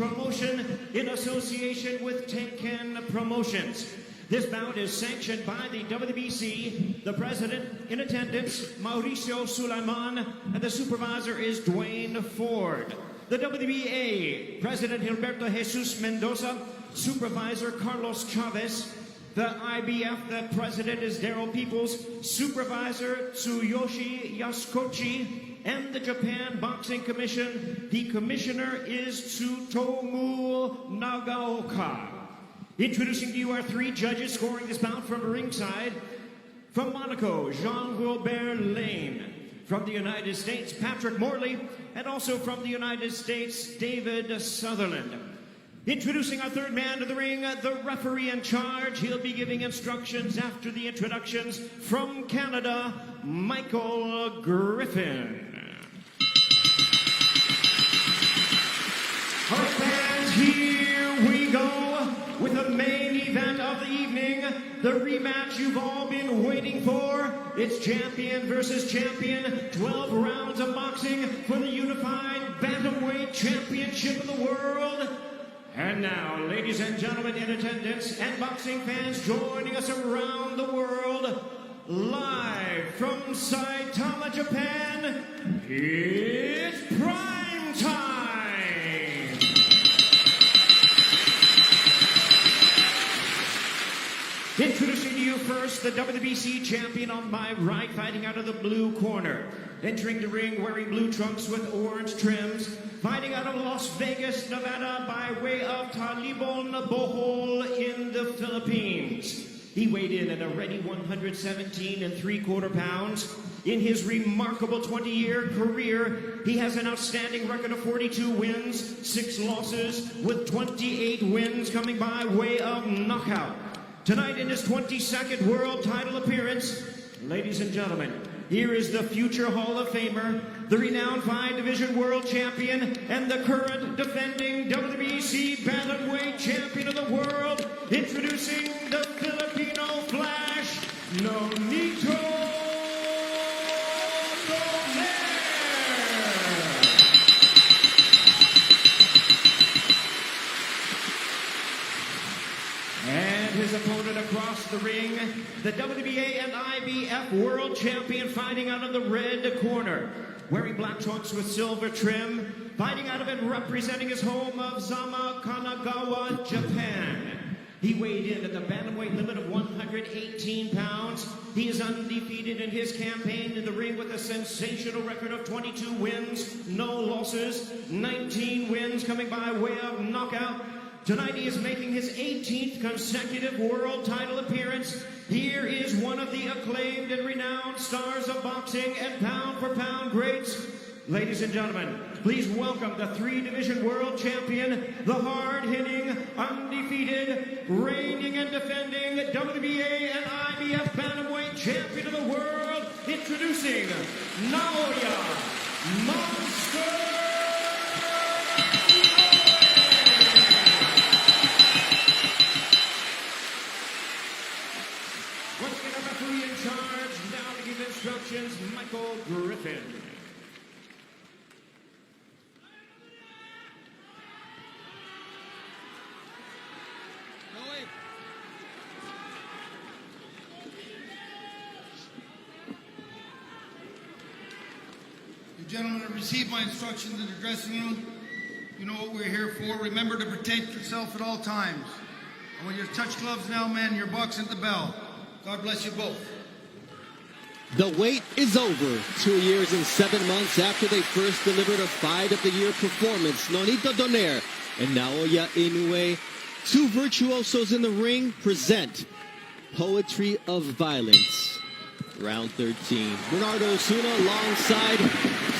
promotion in association with Tenkan Promotions. This bout is sanctioned by the WBC, the president in attendance, Mauricio Sulaiman, and the supervisor is Dwayne Ford. The WBA, President Gilberto Jesus Mendoza, supervisor Carlos Chavez. The IBF, the president is Daryl Peoples, supervisor Tsuyoshi Yasukochi, and the Japan Boxing Commission, the commissioner is Tsutomu Nagaoka. Introducing to you our three judges scoring this bout from ringside. From Monaco, Jean-Wilbert Lane. From the United States, Patrick Morley. And also from the United States, David Sutherland. Introducing our third man to the ring, the referee in charge. He'll be giving instructions after the introductions. From Canada, Michael Griffin. All right, fans, here we go with the main event of the evening, the rematch you've all been waiting for. It's champion versus champion, 12 rounds of boxing for the unified bantamweight championship of the world. And now, ladies and gentlemen in attendance and boxing fans joining us around the world, live from Saitama, Japan, it's prime time! Introducing to you first, the WBC champion on my right, fighting out of the blue corner. Entering the ring wearing blue trunks with orange trims. Fighting out of Las Vegas, Nevada by way of Talibon Bohol in the Philippines. He weighed in at a ready 117 3/4 pounds. In his remarkable 20-year career, he has an outstanding record of 42 wins, 6 losses, with 28 wins coming by way of knockout. Tonight in his 22nd world title appearance, ladies and gentlemen, here is the future Hall of Famer, the renowned 5-division world champion, and the current defending WBC bantamweight champion of the world, introducing the Filipino Flash, Nonito Donaire. And his opponent across the ring, the WBA and IBF world champion, fighting out of the red corner. Wearing black trunks with silver trim, fighting out of and representing his home of Zama, Kanagawa, Japan. He weighed in at the bantamweight limit of 118 pounds. He is undefeated in his campaign in the ring with a sensational record of 22 wins, no losses, 19 wins coming by way of knockout. Tonight he is making his 18th consecutive world title appearance. Here is one of the acclaimed and renowned stars of boxing and pound-for-pound greats. Ladies and gentlemen, please welcome the 3-division world champion, the hard-hitting, undefeated, reigning and defending WBA and IBF bantamweight champion of the world, introducing Naoya Monster. Instructions, Michael Griffin. You gentlemen have received my instructions in the dressing room. You know what we're here for. Remember to protect yourself at all times. And when you touch gloves now, men, you're boxing at the bell. God bless you both. The wait is over. 2 years and 7 months after they first delivered a Fight of the Year performance, Nonito Donaire and Naoya Inoue, two virtuosos in the ring, present Poetry of Violence. Round 13. Bernardo Osuna alongside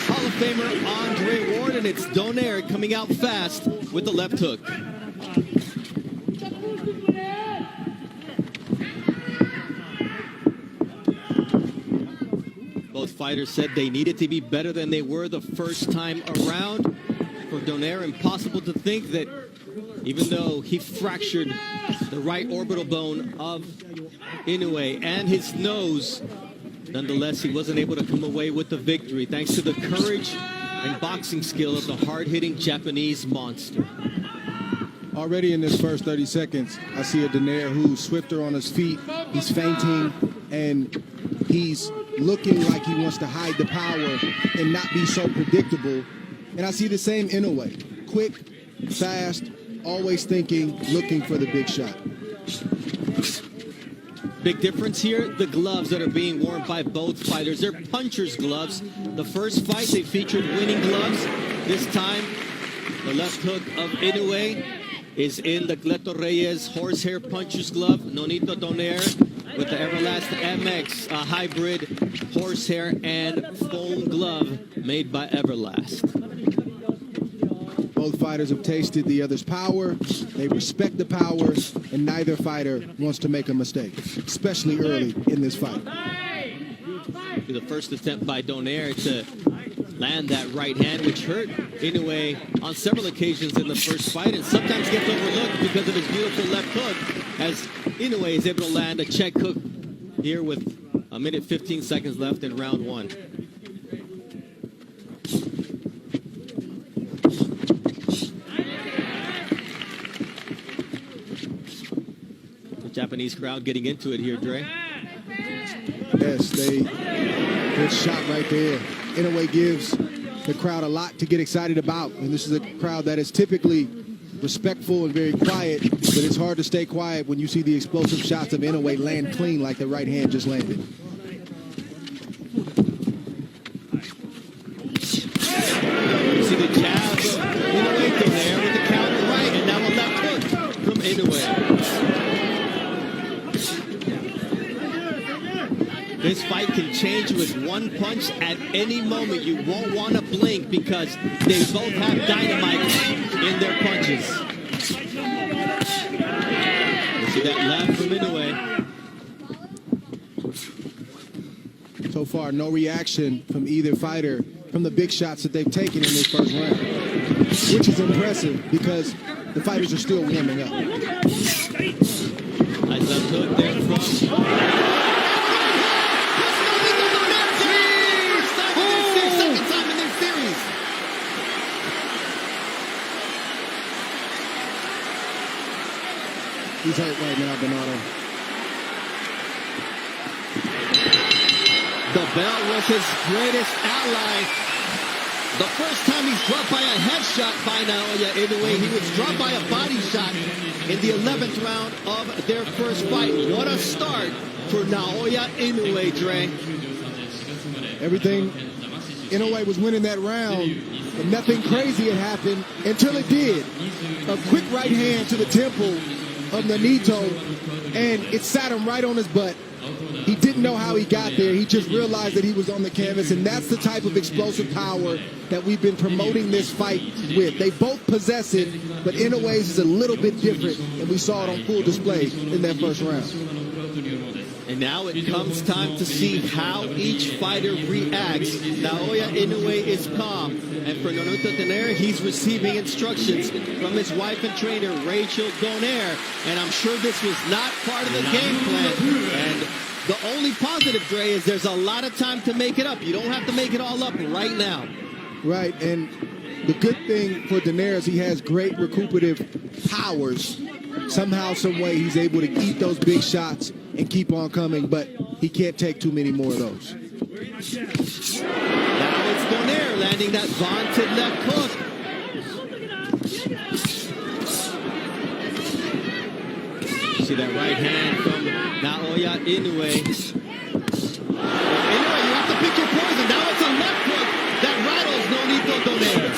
Hall of Famer Andre Ward, and it's Donaire coming out fast with the left hook. Both fighters said they needed to be better than they were the first time around. For Donaire, impossible to think that even though he fractured the right orbital bone of Inoue and his nose, nonetheless, he wasn't able to come away with the victory thanks to the courage and boxing skill of the hard-hitting Japanese monster. Already in this first 30 seconds, I see a Donaire who's swifter on his feet. He's feinting, and he's looking like he wants to hide the power and not be so predictable. And I see the same Inoue. Quick, fast, always thinking, looking for the big shot. Big difference here, the gloves that are being worn by both fighters. They're puncher's gloves. The first fight, they featured winning gloves. This time, the left hook of Inoue is in the Cleto Reyes horsehair puncher's glove. Nonito Donaire with the Everlast MX hybrid horsehair and foam glove made by Everlast. Both fighters have tasted the other's power. They respect the power, and neither fighter wants to make a mistake, especially early in this fight. The first attempt by Donaire to land that right hand, which hurt Inoue on several occasions in the first fight, and sometimes gets overlooked because of his beautiful left hook, as Inoue is able to land a check hook here with 1 minute 15 seconds left in round one. Japanese crowd getting into it here, Dre. Yes, good shot right there. Inoue gives the crowd a lot to get excited about, and this is a crowd that is typically respectful and very quiet, but it's hard to stay quiet when you see the explosive shots of Inoue land clean like the right hand just landed. You see the jab of Inoue there with the counter right, and now a left hook from Inoue. This fight can change with one punch at any moment. You won't want to blink because they both have dynamite in their punches. You see that left from Inoue. So far, no reaction from either fighter from the big shots that they've taken in this first round, which is impressive because the fighters are still warming up. Nice left hook there from... He's hurt right now, Bernardo. The belt was his greatest ally. The first time he's dropped by a headshot by Naoya Inoue, he was dropped by a body shot in the 11th round of their first fight. What a start for Naoya Inoue, Dre. Everything, Inoue was winning that round, but nothing crazy had happened until it did. A quick right hand to the temple of Nonito, and it sat him right on his butt. He didn't know how he got there. He just realized that he was on the canvas, and that's the type of explosive power that we've been promoting this fight with. They both possess it, but Inoue's is a little bit different, and we saw it on full display in that first round. And now it comes time to see how each fighter reacts. Naoya Inoue is calm, and for Nonito Donaire, he's receiving instructions from his wife and trainer, Rachel Donaire. And I'm sure this was not part of the game plan. And the only positive, Dre, is there's a lot of time to make it up. You don't have to make it all up right now. Right, and the good thing for Donaire is he has great recuperative powers. Somehow, some way, he's able to eat those big shots and keep on coming, but he can't take too many more of those. Now it's Donaire landing that vaunted left hook. See that right hand from Naoya Inoue. Inoue, you have to pick your poison. Now it's a left hook that rattles Nonito Donaire.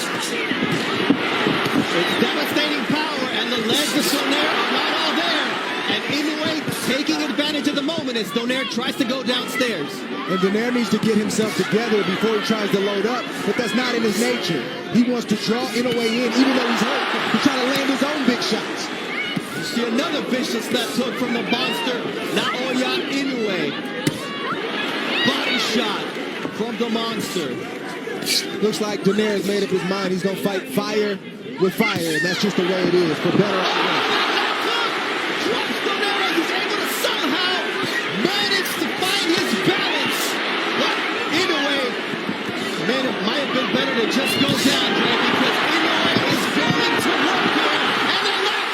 It's devastating power, and the legs of Donaire are not all there. And Inoue taking advantage of the moment as Donaire tries to go downstairs. And Donaire needs to get himself together before he tries to load up, but that's not in his nature. He wants to draw Inoue in, even though he's hurt, to try to land his own big shots. You see another vicious left hook from the monster, Naoya Inoue. Body shot from the monster. Looks like Donaire has made up his mind. He's going to fight fire with fire, and that's just the way it is, for better or worse. Drops Donaire as he's able to somehow manage to find his balance. But Inoue might have been better to just go down, Dre, because Inoue is going to work here. And the left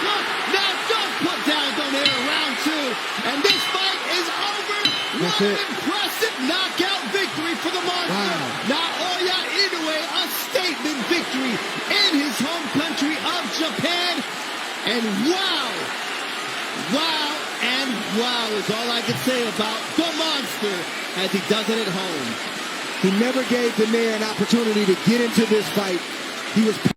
That's it. Impressive knockout victory for the Monster. Wow. Naoya Inoue, a statement victory in his home country of Japan. And wow, and wow is all I can say about the Monster as he does it at home. He never gave Donaire an opportunity to get into this fight. He was